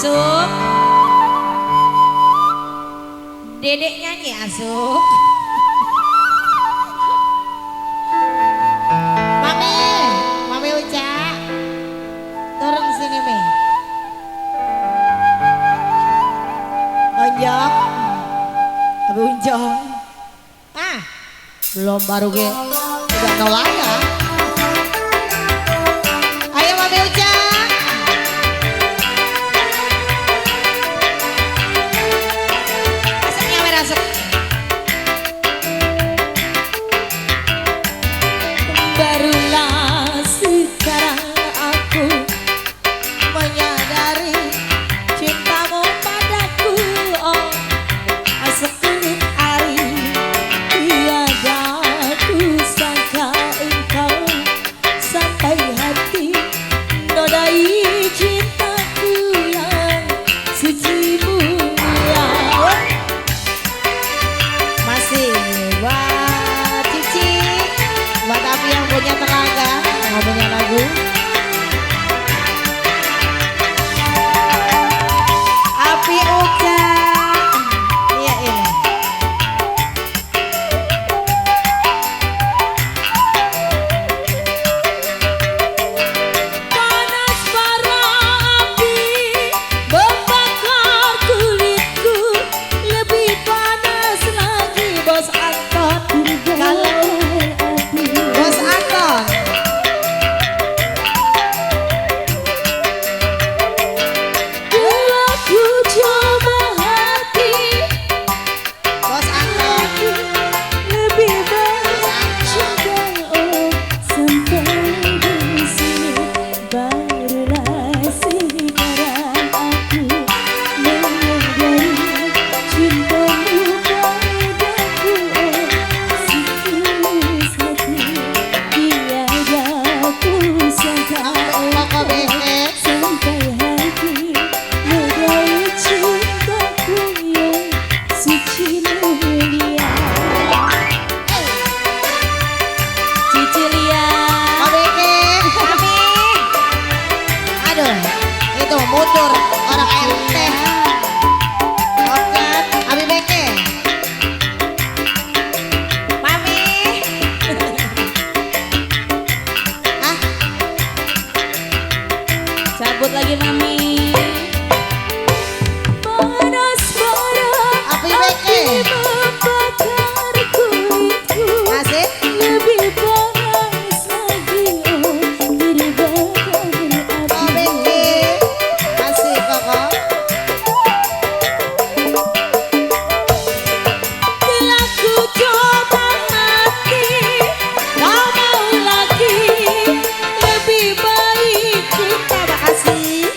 Asuk. Dedek nyanyi Asuk. Mami Uca. Turun sini Mi. Onjok. Tapi unjong. Belum baru ge. Udah nolak ya. Ayo Mami Uca. Barulah sekarang aku menyadari cintamu padaku. Oh, sekelip hari tiada ku sangka engkau sampai hati nodai cintaku yang suci mulia. Masih buat Cici, buat Api yang punya tenaga, mau punya lagu. Api Uca, iya ini. Panas bara api membakar kulitku, lebih panas lagi Bos Anton. Kalau Bos Anton, Bila ku coba hati Bos Anton, lebih baik coba sampai di sini. Barulah sekarang aku menyadari cintamu padaku. Setulus hati tiada ku sangka Koko Beke. sampai hati nodai cintaku yang suci mulia. Cicilia. Beke, Ami. Aduh, itu mundur orang RT. Oke, Abi Beke. Mami. Cabut lagi Mami. Panas bara Api Beke. membakar kulitku, Masih? lebih panas lagi dibakar Koko api. Beke. Masih Koko. Bila ku coba hati, kau mau lagi, lebih baik kita Makasih.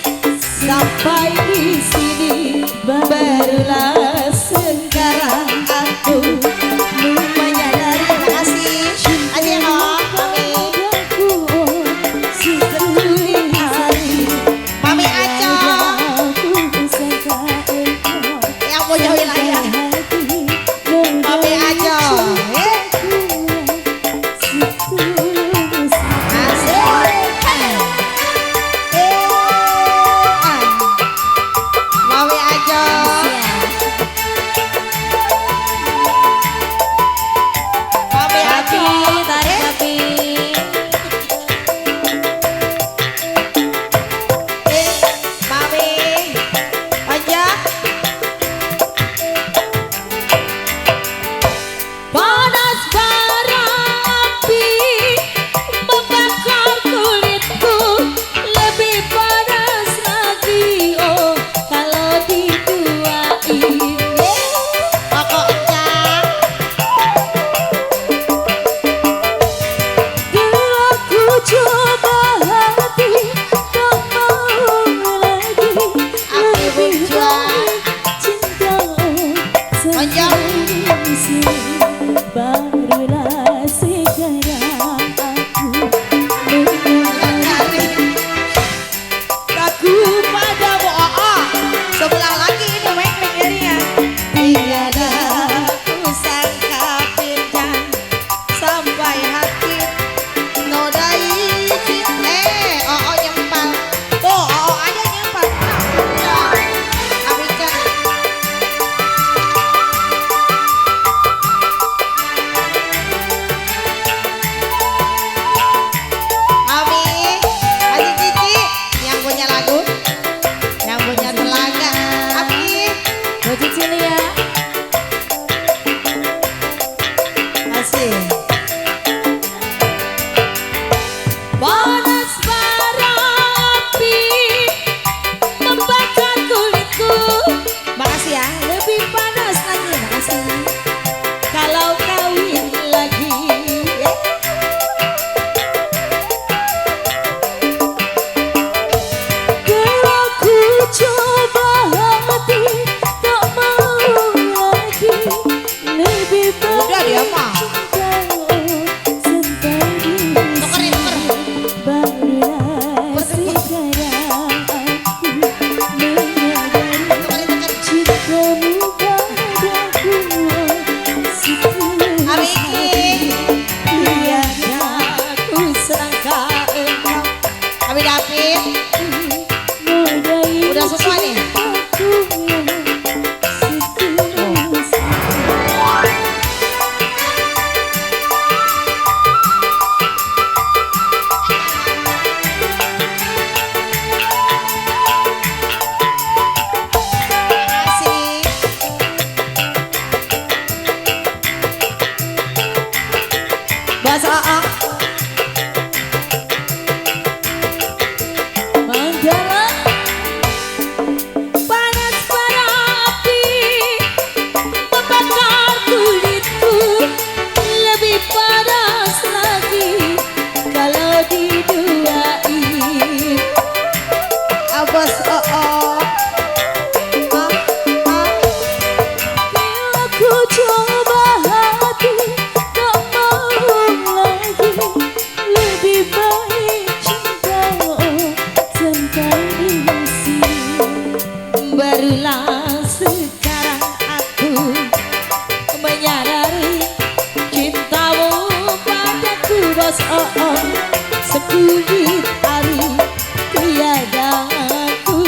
bos oh oh. Bila ku coba hati tak mau lagi, lebih baik cinta tanpa isi. Barulah sekarang aku menyadari cintamu padaku bos oh oh. Sekulit hari tiada aku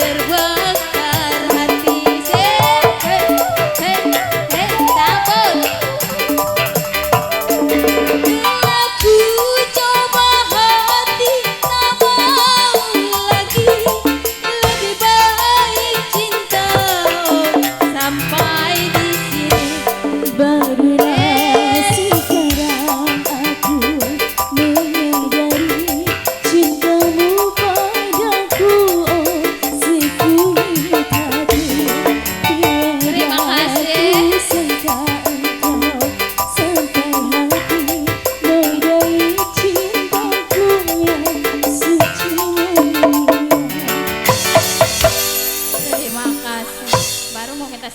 terbakar hati. Sabun. Aku coba hati tak mau lagi, lebih baik cinta sampai di sini. Barulah sekarang aku menyadari cintamu padaku, oh sekuat hati. Terima kasih. Sangka engkau sampai hati menodai cintaku yang suci mulia. Terima kasih. Baru mau kita